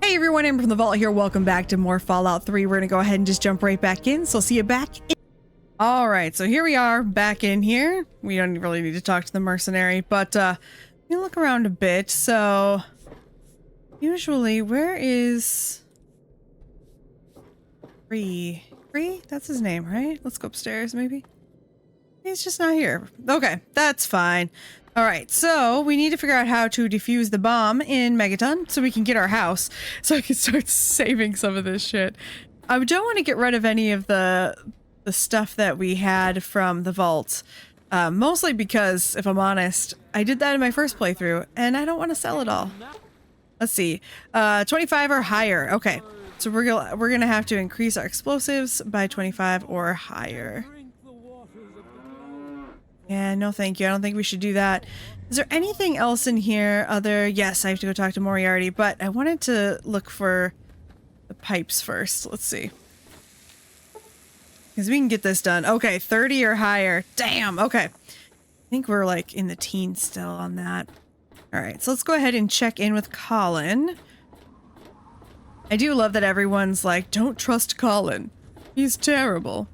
Hey everyone, Amber from the Vault here. Welcome back to more Fallout 3. We're gonna go ahead and just jump right back in. So I'll see you back in. All right, so here we are back in here. We don't really need to talk to the mercenary, but you look around a bit. So usually, where is Free? That's his name, right? Let's go upstairs, maybe. He's just not here. Okay, that's fine. All right, so we need to figure out how to defuse the bomb in Megaton so we can get our house, so I can start saving some of this shit. I don't want to get rid of any of the stuff that we had from the vault, mostly because, if I'm honest, I did that in my first playthrough, and I don't want to sell it all. Let's see, 25 or higher. Okay, so we're gonna have to increase our explosives by 25 or higher. Yeah, no thank you. I don't think we should do that. Is there anything else in here other... Yes, I have to go talk to Moriarty, but I wanted to look for the pipes first. Let's see. Because we can get this done. Okay, 30 or higher. Damn, okay. I think we're like in the teens still on that. Alright, so let's go ahead and check in with Colin. I do love that everyone's like, don't trust Colin. He's terrible.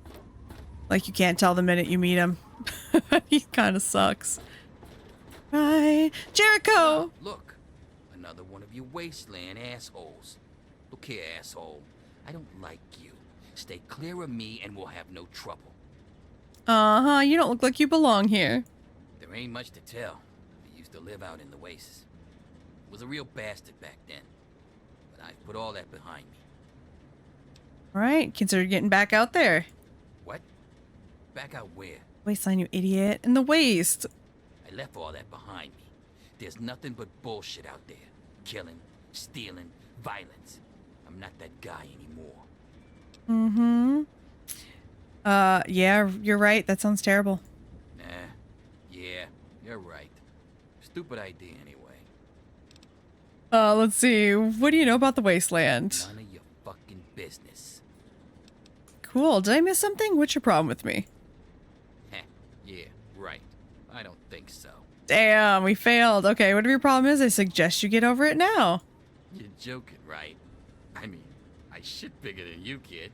Like you can't tell the minute you meet him. He kind of sucks. Right. Jericho! Look, another one of you Wasteland assholes. Look here, asshole. I don't like you. Stay clear of me and we'll have no trouble. Uh-huh, you don't look like you belong here. There ain't much to tell. I used to live out in the wastes. Was a real bastard back then. But I've put all that behind me. Alright, consider getting back out there. What? Back out where? Wasteland, you idiot. In the waste. I left all that behind me. There's nothing but bullshit out there. Killing, stealing, violence. I'm not that guy anymore. Mm-hmm. Yeah, you're right. That sounds terrible. Yeah, you're right. Stupid idea anyway. Let's see. What do you know about the Wasteland? None of your fucking business. Cool. Did I miss something? What's your problem with me? Yeah, right. I don't think so. Damn, we failed. Okay, whatever your problem is, I suggest you get over it now. You're joking, right? I mean, I shit bigger than you, kid.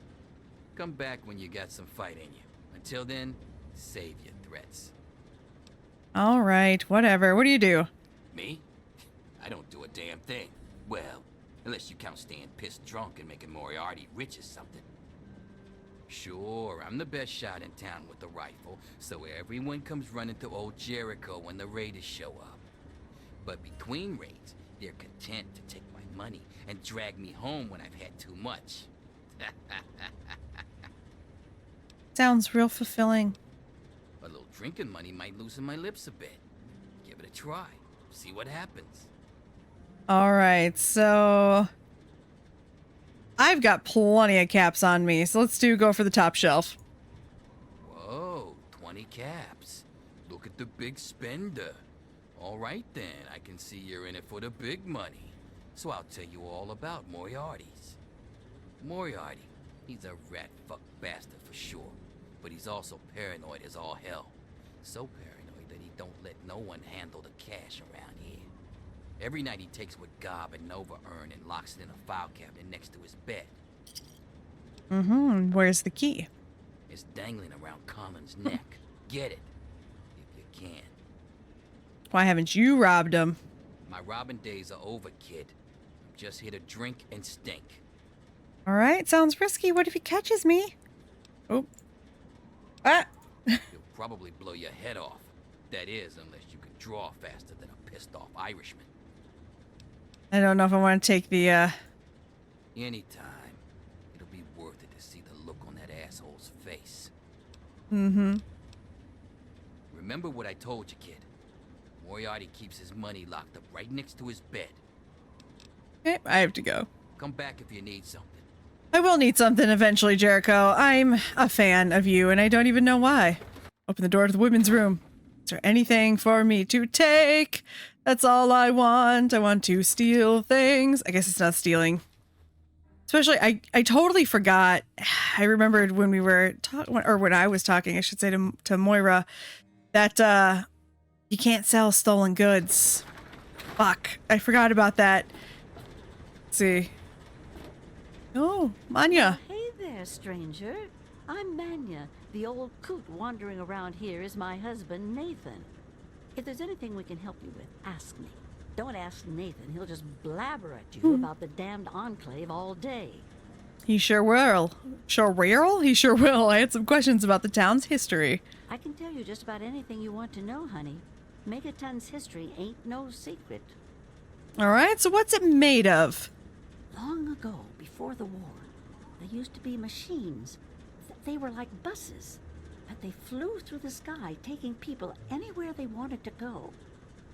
Come back when you got some fight in you. Until then, save your threats. All right, whatever. What do you do? Me? I don't do a damn thing. Well, unless you count staying pissed drunk and making Moriarty rich or something. Sure, I'm the best shot in town with the rifle, so everyone comes running to old Jericho when the raiders show up. But between raids, they're content to take my money and drag me home when I've had too much. Sounds real fulfilling. A little drinking money might loosen my lips a bit. Give it a try. See what happens. All right, so... I've got plenty of caps on me, so let's go for the top shelf. Whoa, 20 caps. Look at the big spender. All right then, I can see you're in it for the big money. So I'll tell you all about Moriarty's. Moriarty, he's a rat-fuck bastard for sure. But he's also paranoid as all hell. So paranoid that he don't let no one handle the cash around here. Every night he takes what Gob and Nova earn and locks it in a file cabinet next to his bed. Mm-hmm. Where's the key? It's dangling around Colin's neck. Get it, if you can. Why haven't you robbed him? My robbing days are over, kid. I'm just here to drink and stink. All right, sounds risky. What if he catches me? Oh. Ah! You'll probably blow your head off. That is, unless you can draw faster than a pissed-off Irishman. I don't know if I want to take the, Anytime. It'll be worth it to see the look on that asshole's face. Mm-hmm. Remember what I told you, kid. Moriarty keeps his money locked up right next to his bed. Okay, I have to go. Come back if you need something. I will need something eventually, Jericho. I'm a fan of you, and I don't even know why. Open the door to the women's room. Is there anything for me to take? That's all I want. I want to steal things. I guess it's not stealing. Especially, I totally forgot. I remembered when we were talking, or when I was talking, I should say, to Moira, that you can't sell stolen goods. Fuck, I forgot about that. Let's see. Oh, Manya. Hey there, stranger. I'm Manya. The old coot wandering around here is my husband, Nathan. If there's anything we can help you with, ask me. Don't ask Nathan. He'll just blabber at you about the damned enclave all day. He sure will. Sure will? He sure will. I had some questions about the town's history. I can tell you just about anything you want to know, honey. Megaton's history ain't no secret. All right, so what's it made of? Long ago, before the war, there used to be machines. They were like buses, but they flew through the sky, taking people anywhere they wanted to go.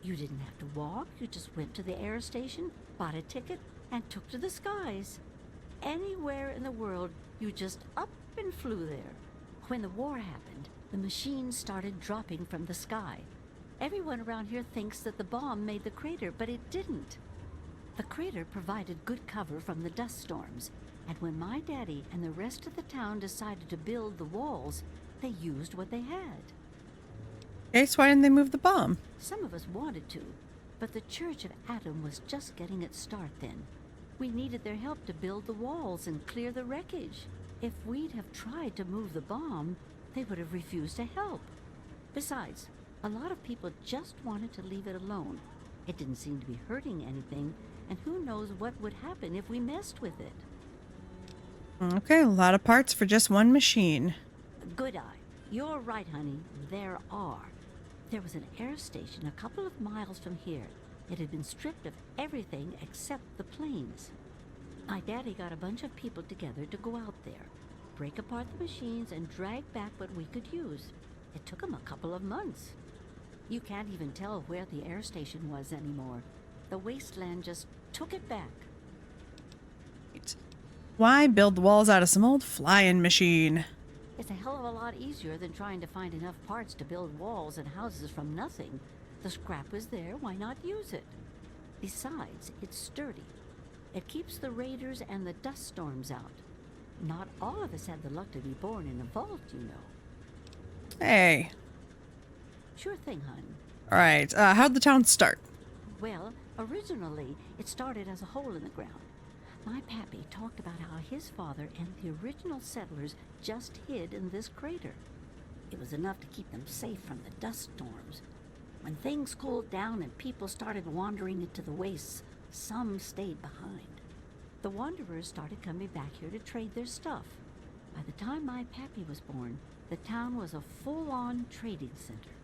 You didn't have to walk, you just went to the air station, bought a ticket, and took to the skies. Anywhere in the world, you just up and flew there. When the war happened, the machines started dropping from the sky. Everyone around here thinks that the bomb made the crater, but it didn't. The crater provided good cover from the dust storms, and when my daddy and the rest of the town decided to build the walls, they used what they had. Okay, so why didn't they move the bomb? Some of us wanted to, but the Church of Adam was just getting its start then. We needed their help to build the walls and clear the wreckage. If we'd have tried to move the bomb, they would have refused to help. Besides, a lot of people just wanted to leave it alone. It didn't seem to be hurting anything, and who knows what would happen if we messed with it. Okay, a lot of parts for just one machine. Good eye. You're right, honey. There are. There was an air station a couple of miles from here. It had been stripped of everything except the planes. My daddy got a bunch of people together to go out there, break apart the machines, and drag back what we could use. It took him a couple of months. You can't even tell where the air station was anymore. The Wasteland just took it back. Why build the walls out of some old flying machine? It's a hell of a lot easier than trying to find enough parts to build walls and houses from nothing. The scrap was there, why not use it? Besides, it's sturdy. It keeps the raiders and the dust storms out. Not all of us had the luck to be born in a vault, you know. Hey. Sure thing, hon. All right, how'd the town start? Well, originally, it started as a hole in the ground. My pappy talked about how his father and the original settlers just hid in this crater. It was enough to keep them safe from the dust storms. When things cooled down and people started wandering into the wastes, some stayed behind. The wanderers started coming back here to trade their stuff. By the time my pappy was born, the town was a full-on trading center.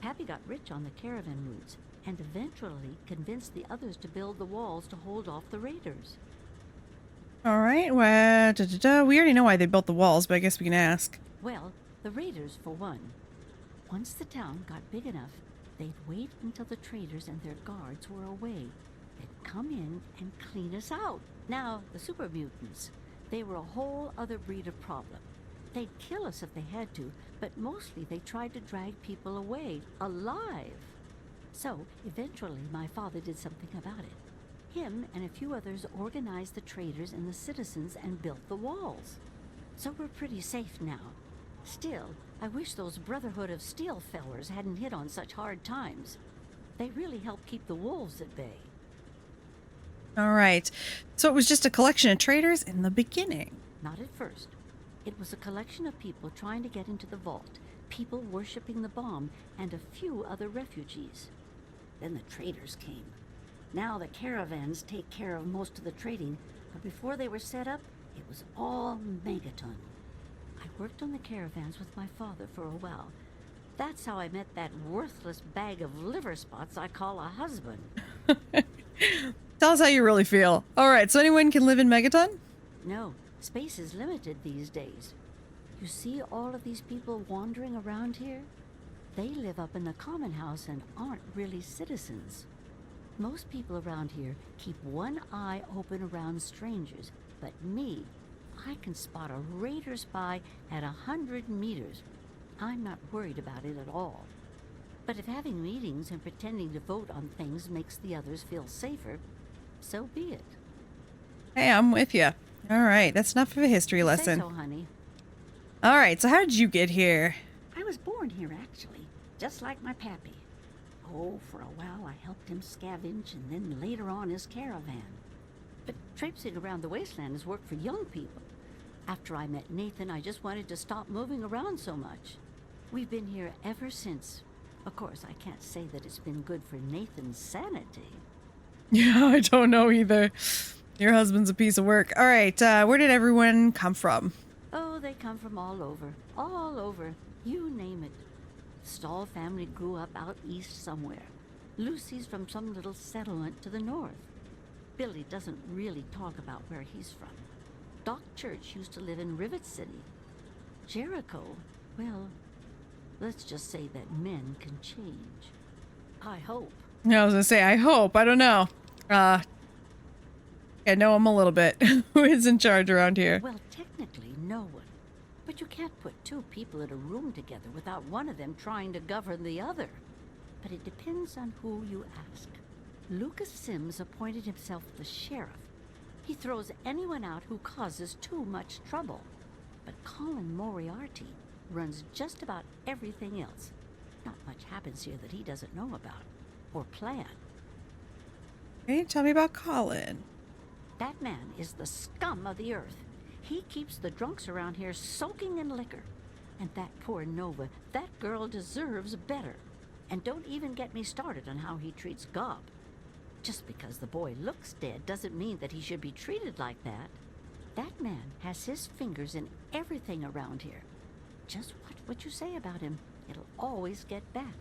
Pappy got rich on the caravan routes and eventually convinced the others to build the walls to hold off the raiders. All right, well, we already know why they built the walls, but I guess we can ask. Well, the raiders, for one. Once the town got big enough, they'd wait until the traders and their guards were away. They'd come in and clean us out. Now, the super mutants, they were a whole other breed of problem. They'd kill us if they had to, but mostly they tried to drag people away, alive. So, eventually, my father did something about it. Him and a few others organized the traders and the citizens and built the walls. So we're pretty safe now. Still, I wish those Brotherhood of Steel fellers hadn't hit on such hard times. They really helped keep the wolves at bay. All right, so it was just a collection of traders in the beginning. Not at first. It was a collection of people trying to get into the vault, people worshipping the bomb, and a few other refugees. Then the traders came. Now the caravans take care of most of the trading, but before they were set up, it was all Megaton. I worked on the caravans with my father for a while. That's how I met that worthless bag of liver spots I call a husband. Tell us how you really feel. All right, so anyone can live in Megaton? No, space is limited these days. You see all of these people wandering around here? They live up in the common house and aren't really citizens. Most people around here keep one eye open around strangers, but me, I can spot a raider spy at 100 meters. I'm not worried about it at all. But if having meetings and pretending to vote on things makes the others feel safer, so be it. Hey, I'm with you. All right, that's enough of a history lesson. Say so, honey. All right, so how did you get here? I was born here, actually, just like my pappy. Oh, for a while I helped him scavenge and then later on his caravan. But Traipsing around the Wasteland is work for young people. After I met Nathan, I just wanted to stop moving around so much. We've been here ever since. Of course, I can't say that it's been good for Nathan's sanity. Yeah, I don't know either. Your husband's a piece of work. All right, where did everyone come from? Oh, they come from all over. All over. You name it. The Stahl family grew up out east somewhere. Lucy's from some little settlement to the north. Billy doesn't really talk about where he's from. Doc Church used to live in Rivet City. Jericho, well, let's just say that men can change. I hope. Yeah, I was gonna say, I hope. I don't know. I know him a little bit. Who is in charge around here? Well, technically, no one. But you can't put two people in a room together without one of them trying to govern the other. But it depends on who you ask. Lucas Sims appointed himself the sheriff. He throws anyone out who causes too much trouble. But Colin Moriarty runs just about everything else. Not much happens here that he doesn't know about or plan. Hey, tell me about Colin. That man is the scum of the earth. He keeps the drunks around here soaking in liquor. And that poor Nova, that girl deserves better. And don't even get me started on how he treats Gob. Just because the boy looks dead doesn't mean that he should be treated like that. That man has his fingers in everything around here. Just watch what you say about him. It'll always get back.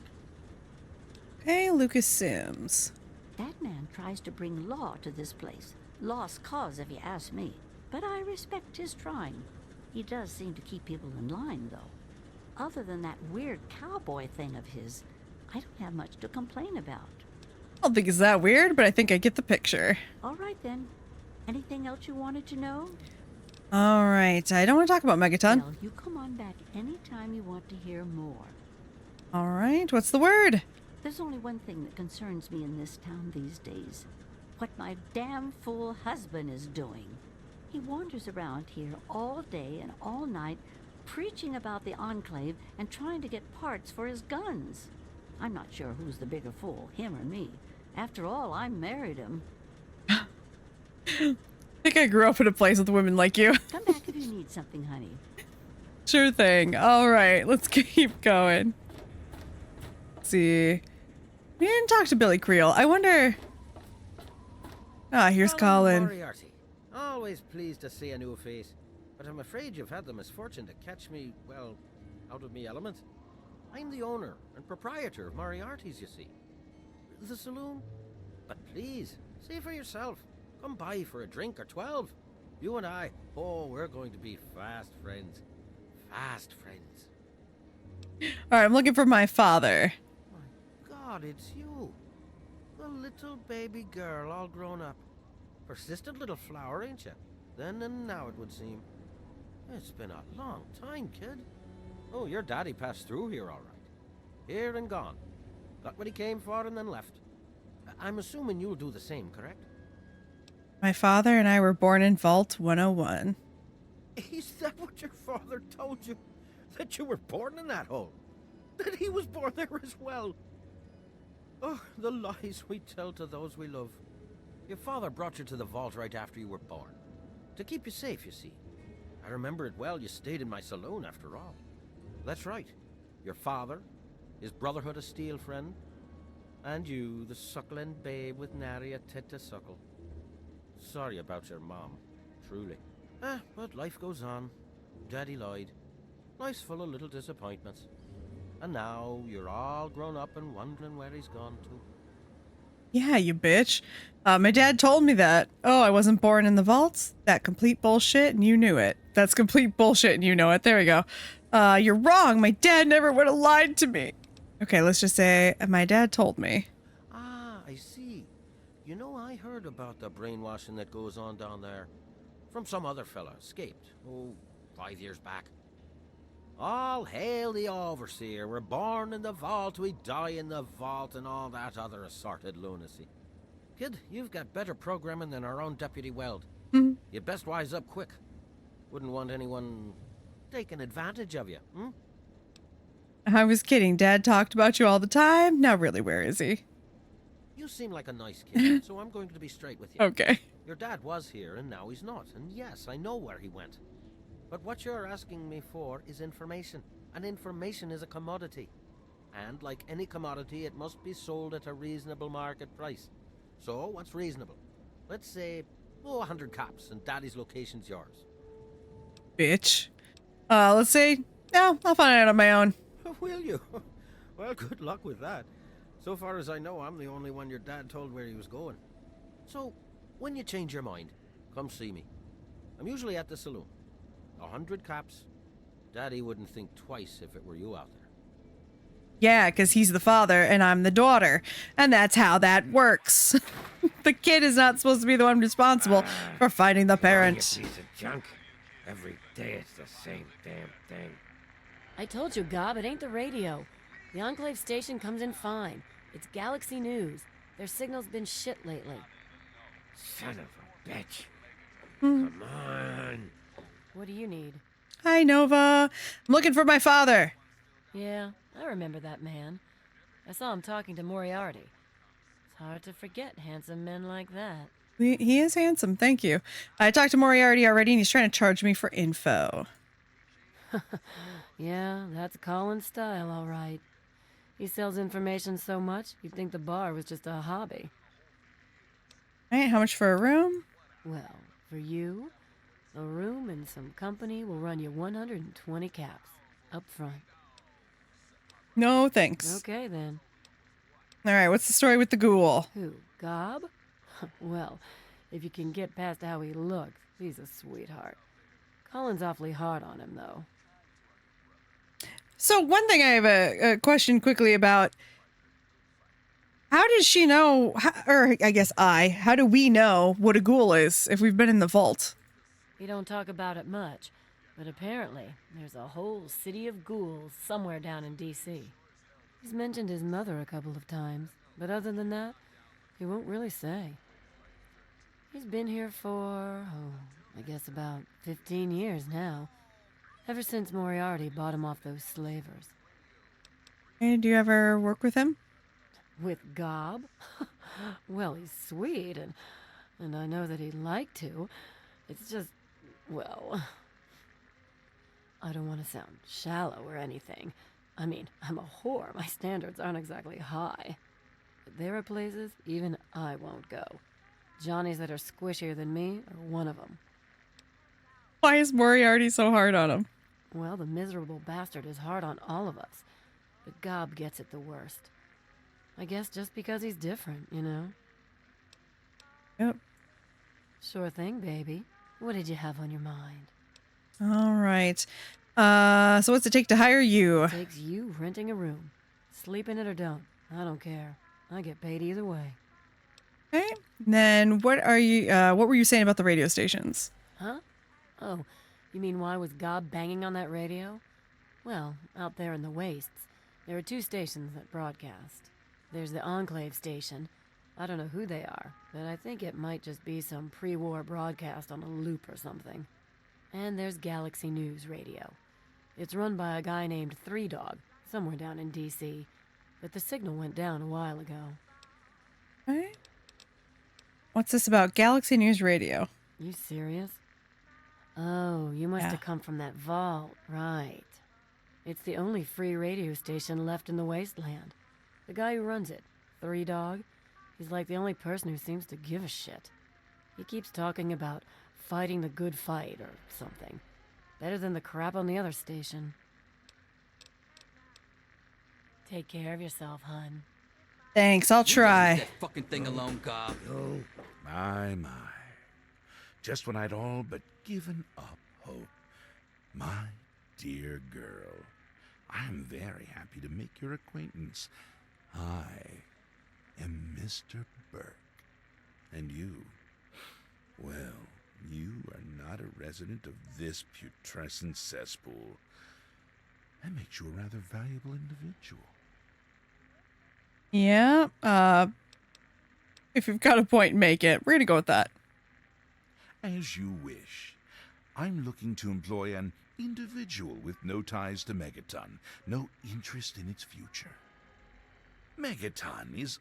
Hey, Lucas Sims. That man tries to bring law to this place. Lost cause, if you ask me. But I respect his trying. He does seem to keep people in line, though. Other than that weird cowboy thing of his, I don't have much to complain about. I don't think it's that weird, but I think I get the picture. All right, then. Anything else you wanted to know? All right, I don't want to talk about Megaton. Well, you come on back anytime you want to hear more. All right, what's the word? There's only one thing that concerns me in this town these days. What my damn fool husband is doing. He wanders around here all day and all night, preaching about the Enclave and trying to get parts for his guns. I'm not sure who's the bigger fool, him or me. After all, I married him. I think I grew up in a place with women like you. Come back if you need something, honey. Sure thing. All right, let's keep going. Let's see. We didn't talk to Billy Creel. I wonder... Ah, here's Colin. Moriarty. Always pleased to see a new face, but I'm afraid you've had the misfortune to catch me, well, out of me element. I'm the owner and proprietor of Moriarty's, you see. The saloon. But please, see for yourself. Come by for a drink or 12. You and I, oh, we're going to be fast friends. Fast friends. All right, I'm looking for my father. My God, it's you. The little baby girl all grown up. Persistent little flower, ain't you? Then and now, it would seem. It's been a long time, kid. Oh, your daddy passed through here all right. Here and gone. Got what he came for and then left. I'm assuming you'll do the same, correct? My father and I were born in Vault 101. Is that what your father told you? That you were born in that hole? That he was born there as well? Oh, the lies we tell to those we love. Your father brought you to the vault right after you were born. To keep you safe, you see. I remember it well, you stayed in my saloon after all. That's right. Your father, his Brotherhood of Steel friend, and you, the suckling babe with nary a tit to suckle. Sorry about your mom, truly. But life goes on. Daddy lied. Life's full of little disappointments. And now you're all grown up and wondering where he's gone to. Yeah, you bitch. My dad told me that. Oh, I wasn't born in the vaults? That complete bullshit and you knew it. That's complete bullshit and you know it. There we go. You're wrong. My dad never would have lied to me. Okay, let's just say my dad told me. Ah, I see. You know, I heard about the brainwashing that goes on down there. From some other fella, escaped. Oh, 5 years back. All hail the overseer. We're born in the vault, we die in the vault, and all that other assorted lunacy. Kid, you've got better programming than our own Deputy Weld. You'd best wise up quick. Wouldn't want anyone taking advantage of you, I was kidding. Dad talked about you all the time. Now really, where is he? You seem like a nice kid, so I'm going to be straight with you. Okay. Your dad was here, and now he's not. And yes, I know where he went. But what you're asking me for is information. And information is a commodity. And like any commodity, it must be sold at a reasonable market price. So, what's reasonable? Let's say, 100 caps, and Daddy's location's yours. Bitch. Let's say, no, I'll find it out on my own. Will you? Well, good luck with that. So far as I know, I'm the only one your dad told where he was going. So, when you change your mind, come see me. I'm usually at the saloon. 100 caps. Daddy wouldn't think twice if it were you out there. Yeah, because he's the father and I'm the daughter. And that's how that works. The kid is not supposed to be the one responsible for finding the parent. You piece of junk. Every day it's the same damn thing. I told you, Gob, it ain't the radio. The Enclave station comes in fine. It's Galaxy News. Their signal's been shit lately. Son of a bitch. Come on. What do you need? Hi, Nova. I'm looking for my father. Yeah, I remember that man. I saw him talking to Moriarty. It's hard to forget handsome men like that. He is handsome, thank you. I talked to Moriarty already and he's trying to charge me for info. Yeah, that's Colin's style, all right. He sells information so much, you'd think the bar was just a hobby. All right, how much for a room? Well, for you, a room and some company will run you 120 caps, up front. No, thanks. Okay, then. All right, what's the story with the ghoul? Who, Gob? Well, if you can get past how he looks, he's a sweetheart. Colin's awfully hard on him, though. So one thing I have a question quickly about. How does she know, or I guess how do we know what a ghoul is if we've been in the vault? He don't talk about it much, but apparently there's a whole city of ghouls somewhere down in D.C. He's mentioned his mother a couple of times, but other than that, he won't really say. He's been here for, I guess about 15 years now. Ever since Moriarty bought him off those slavers. Hey, do you ever work with him? With Gob? Well, he's sweet, and I know that he'd like to. It's just, well, I don't want to sound shallow or anything. I mean, I'm a whore. My standards aren't exactly high. But there are places even I won't go. Johnnies that are squishier than me are one of them. Why is Moriarty so hard on him? Well, the miserable bastard is hard on all of us. But Gob gets it the worst. I guess just because he's different, you know? Yep. Sure thing, baby. What did you have on your mind? All right. So what's it take to hire you? Takes you renting a room. Sleep in it or don't. I don't care. I get paid either way. Okay. Then what were you saying about the radio stations? Huh? Oh, you mean why was Gob banging on that radio? Well, out there in the wastes, there are 2 stations that broadcast. There's the Enclave station. I don't know who they are, but I think it might just be some pre-war broadcast on a loop or something. And there's Galaxy News Radio. It's run by a guy named Three Dog, somewhere down in D.C., but the signal went down a while ago. Okay. What's this about Galaxy News Radio? You serious? Oh, you must Yeah. have come from that vault, right. It's the only free radio station left in the Wasteland. The guy who runs it, Three Dog, he's like the only person who seems to give a shit. He keeps talking about fighting the good fight or something. Better than the crap on the other station. Take care of yourself, hun. Thanks, I'll Leave try. that fucking thing alone, Gob. Oh, My. Just when I'd all but given up hope. My dear girl, I'm very happy to make your acquaintance. I am Mr. Burke. And you, well, you are not a resident of this putrescent cesspool. That makes you a rather valuable individual. Yeah, if you've got a point, make it. We're gonna go with that. As you wish. I'm looking to employ an individual with no ties to Megaton, no interest in its future. Megaton is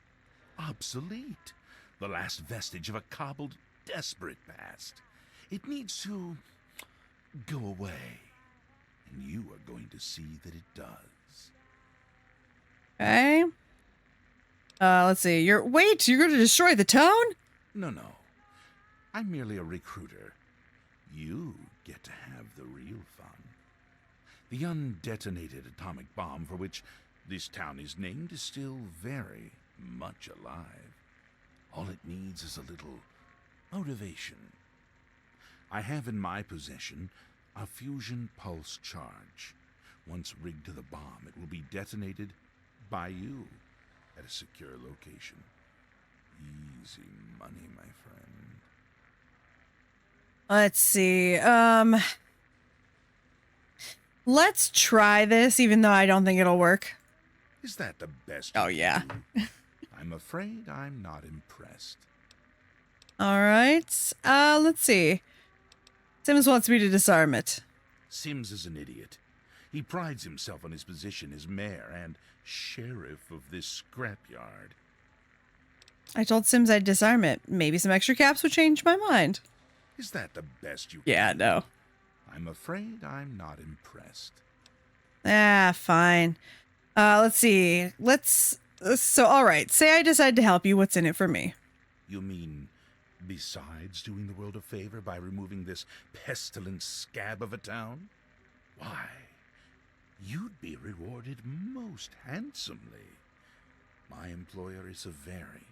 obsolete. The last vestige of a cobbled, desperate past. It needs to go away. And you are going to see that it does. Okay. Let's see. You're going to destroy the town? No. I'm merely a recruiter. You get to have the real fun. The undetonated atomic bomb for which this town is named is still very much alive. All it needs is a little motivation. I have in my possession a fusion pulse charge. Once rigged to the bomb, it will be detonated by you at a secure location. Easy money, my friend. Let's see. Let's try this, even though I don't think it'll work. Is that the best? Oh, you yeah. can do? I'm afraid I'm not impressed. All right. Let's see. Sims wants me to disarm it. Sims is an idiot. He prides himself on his position as mayor and sheriff of this scrapyard. I told Sims I'd disarm it. Maybe some extra caps would change my mind. Is that the best you Yeah, can do? no. I'm afraid I'm not impressed. Fine. Let's see. So, all right. Say I decide to help you. What's in it for me? You mean, besides doing the world a favor by removing this pestilent scab of a town? Why, you'd be rewarded most handsomely. My employer is a very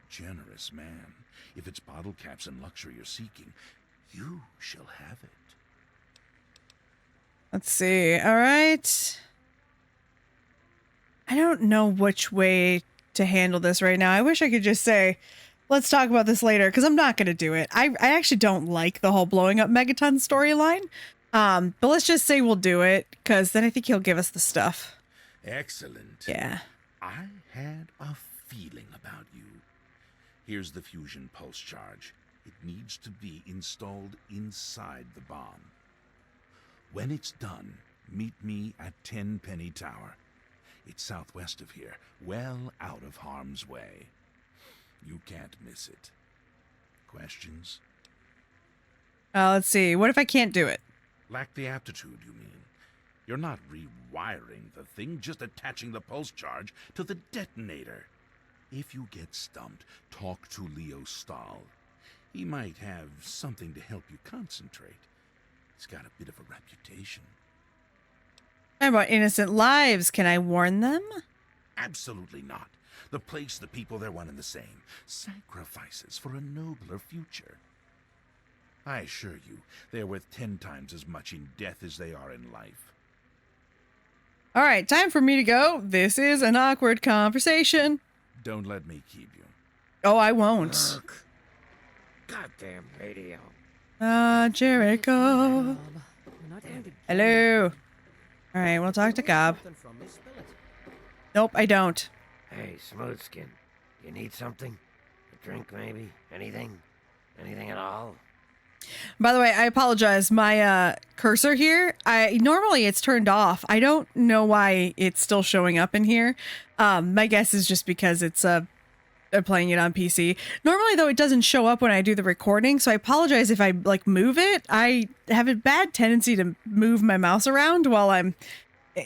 generous man. If it's bottle caps and luxury you're seeking, you shall have it. Let's see. All right. I don't know which way to handle this right now. I wish I could just say, let's talk about this later, because I'm not going to do it. I actually don't like the whole blowing up Megaton storyline. But let's just say we'll do it, because then I think he'll give us the stuff. Excellent. Yeah. I had a feeling about you. Here's the fusion pulse charge. It needs to be installed inside the bomb. When it's done, meet me at 10 Penny Tower. It's southwest of here, well out of harm's way. You can't miss it. Questions? Let's see. What if I can't do it? Lack the aptitude, you mean? You're not rewiring the thing, just attaching the pulse charge to the detonator. If you get stumped, talk to Leo Stahl. He might have something to help you concentrate. He's got a bit of a reputation. How about innocent lives? Can I warn them? Absolutely not. The place, the people, they're one and the same. Sacrifices for a nobler future. I assure you, they're worth 10 times as much in death as they are in life. All right, time for me to go. This is an awkward conversation. Don't let me keep you. Oh, I won't. Goddamn radio. Jericho. We're not going to Hello. All right, we'll talk to Gob. Something from me, spill it. Nope, I don't. Hey, Smoothskin. You need something? A drink, maybe? Anything? Anything at all? By the way, I apologize. My cursor here, normally it's turned off. I don't know why it's still showing up in here. My guess is just because it's I'm playing it on PC. Normally, though, it doesn't show up when I do the recording, so I apologize if I like move it. I have a bad tendency to move my mouse around while I'm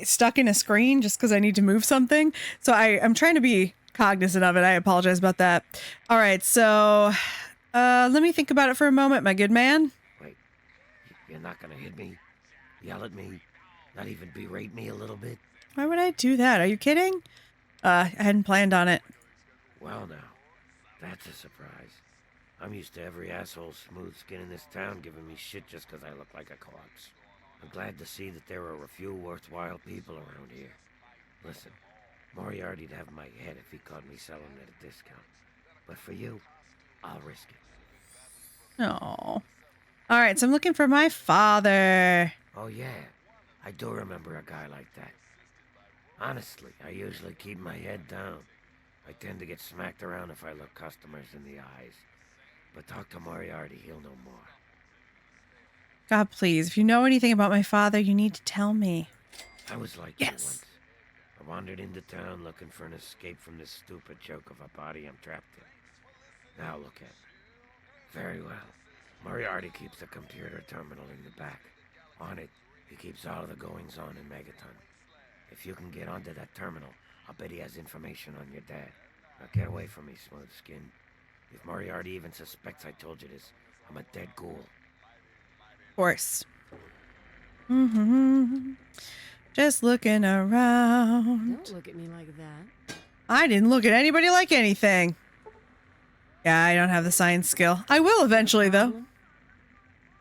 stuck in a screen just because I need to move something. So I'm trying to be cognizant of it. I apologize about that. All right, so let me think about it for a moment, my good man. Wait, you're not gonna hit me? Yell at me? Not even berate me a little bit? Why would I do that? Are you kidding? I hadn't planned on it. Well now, that's a surprise. I'm used to every asshole smooth skin in this town giving me shit just 'cause I look like a corpse. I'm glad to see that there are a few worthwhile people around here. Listen, Moriarty'd have my head if he caught me selling at a discount. But for you, I'll risk it. Oh. All right, so I'm looking for my father. Oh yeah, I do remember a guy like that. Honestly, I usually keep my head down. I tend to get smacked around if I look customers in the eyes. But talk to Moriarty, he'll know more. God, please, if you know anything about my father, you need to tell me. I was like Yes. you once. I wandered into town looking for an escape from this stupid joke of a body I'm trapped in. Now look at it. Very well. Moriarty keeps a computer terminal in the back. On it, he keeps all of the goings-on in Megaton. If you can get onto that terminal, I'll bet he has information on your dad. Now get away from me, Smooth Skin. If Moriarty even suspects I told you this, I'm a dead ghoul. Of course. Just looking around. Don't look at me like that. I didn't look at anybody like anything. Yeah, I don't have the science skill. I will eventually, though.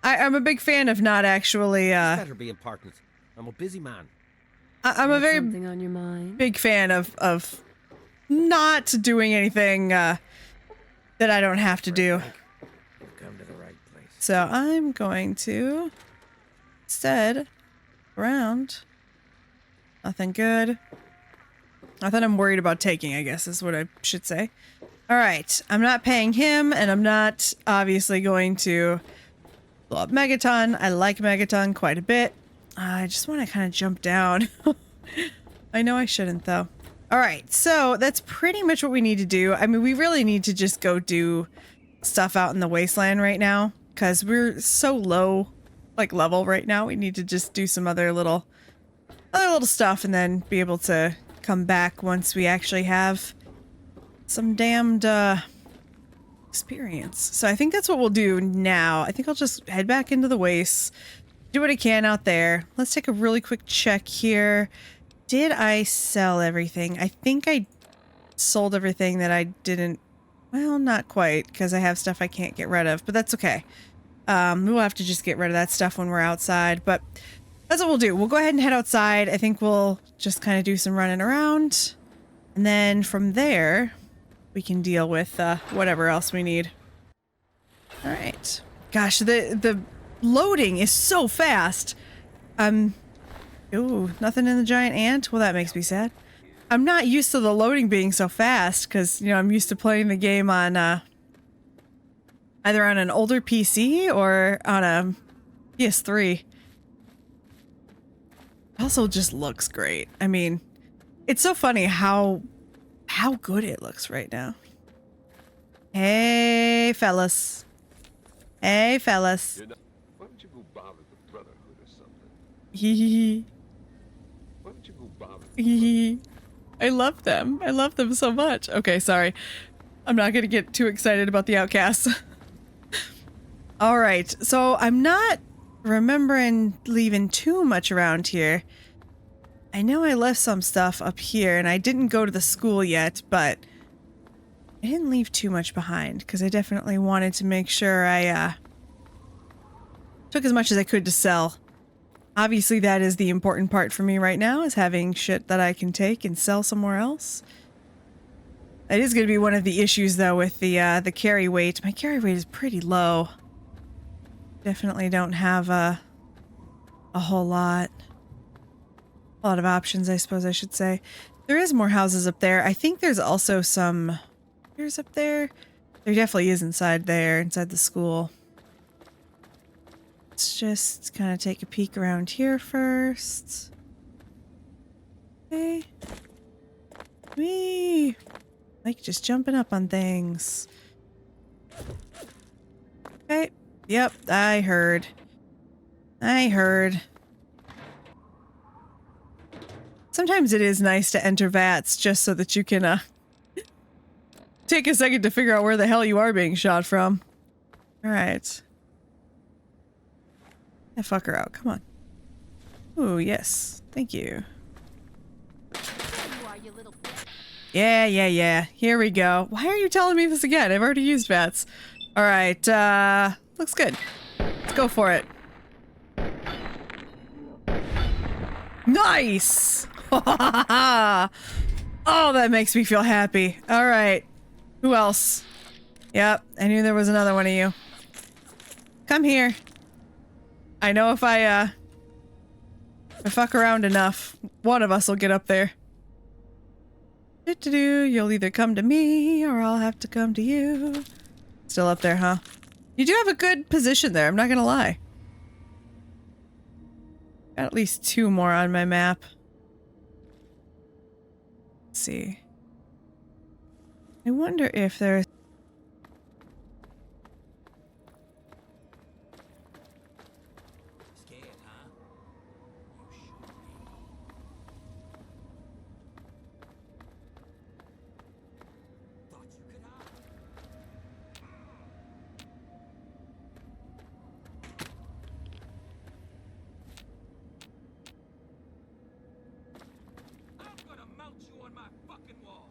I'm a big fan of not actually, Better be important. I'm a busy man. I'm a very Something on your mind? big fan of not doing anything, that I don't have to do. You've come to the right place. So I'm going to instead around. Nothing good. Nothing I'm worried about taking, I guess is what I should say. All right, I'm not paying him, and I'm not obviously going to blow up Megaton. I like Megaton quite a bit. I just want to kind of jump down. I know I shouldn't, though. All right, so that's pretty much what we need to do. I mean, we really need to just go do stuff out in the Wasteland right now, because we're so low, like, level right now. We need to just do some other little stuff and then be able to come back once we actually have some damned experience. So I think that's what we'll do now. I think I'll just head back into the wastes, do what I can out there. Let's take a really quick check here. Did I sell everything? I think I sold everything that I didn't. Well, not quite, because I have stuff I can't get rid of, but that's okay. We'll have to just get rid of that stuff when we're outside, but that's what we'll do. We'll go ahead and head outside. I think we'll just kind of do some running around, and then from there we can deal with whatever else we need. All right. Gosh, the loading is so fast. Ooh, nothing in the giant ant? Well, that makes me sad. I'm not used to the loading being so fast because, you know, I'm used to playing the game on either on an older PC or on a PS3. It also just looks great. I mean, it's so funny how good it looks right now. Hey, fellas. Hey, fellas. Why don't you go bother the Brotherhood or something? Hee Why don't you go bother hee. I love them. I love them so much. Okay, sorry. I'm not going to get too excited about the outcasts. All right. So I'm not remembering leaving too much around here. I know I left some stuff up here and I didn't go to the school yet, but I didn't leave too much behind because I definitely wanted to make sure I took as much as I could to sell. Obviously, that is the important part for me right now, is having shit that I can take and sell somewhere else. That is going to be one of the issues, though, with the carry weight. My carry weight is pretty low. Definitely don't have a whole lot. A lot of options, I suppose I should say. There is more houses up there. I think there's also some... There's up there. There definitely is inside there, inside the school. Let's just kind of take a peek around here first. Okay. Whee! Like just jumping up on things. Okay. Yep, I heard. I heard. Sometimes it is nice to enter vats just so that you can take a second to figure out where the hell you are being shot from. Alright. That fucker out, come on. Ooh, yes. Thank you. Yeah. Here we go. Why are you telling me this again? I've already used vats. Alright, looks good. Let's go for it. Nice! Oh, that makes me feel happy. Alright. Who else? Yep, I knew there was another one of you. Come here. I know if I fuck around enough, one of us will get up there. You'll either come to me or I'll have to come to you. Still up there, huh? You do have a good position there, I'm not gonna lie. Got at least 2 more on my map. Let's see. I wonder if there's... Scared, huh? You should be. Thought you could hide. I'm gonna mount you on my fucking wall.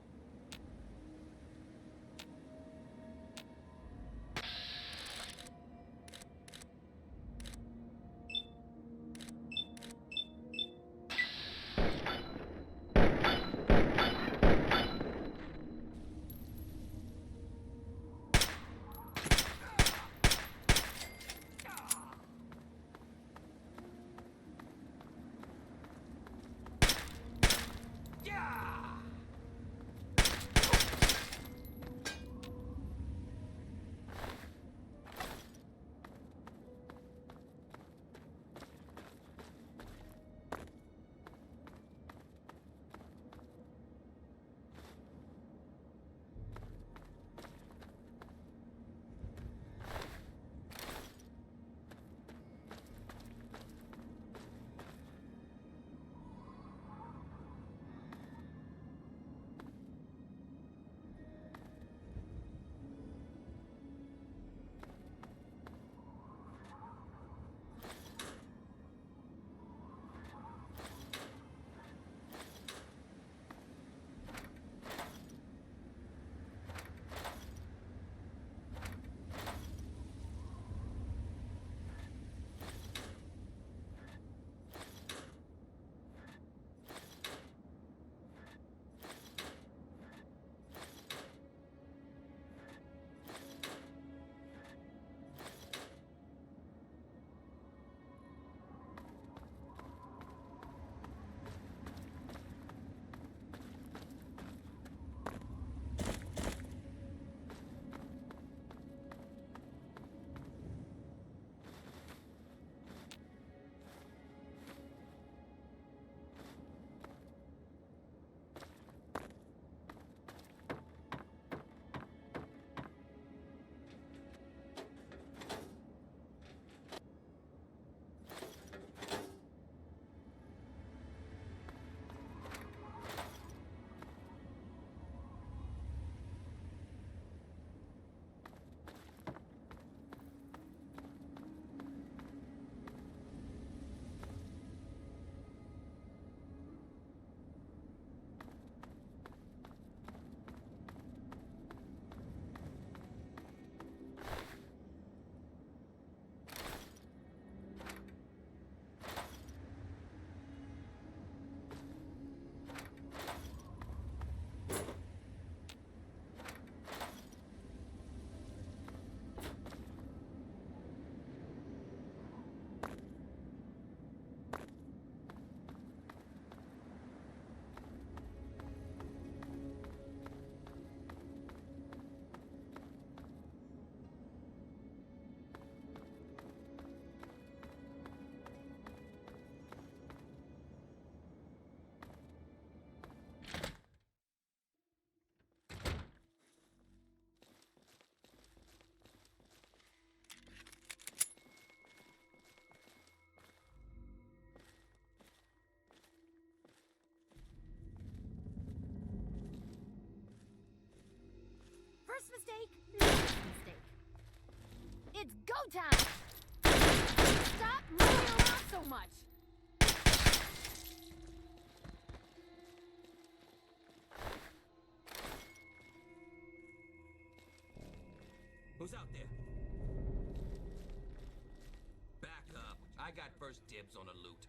First mistake, last mistake. It's go time! Stop moving around so much! Who's out there? Back up. I got first dibs on the loot.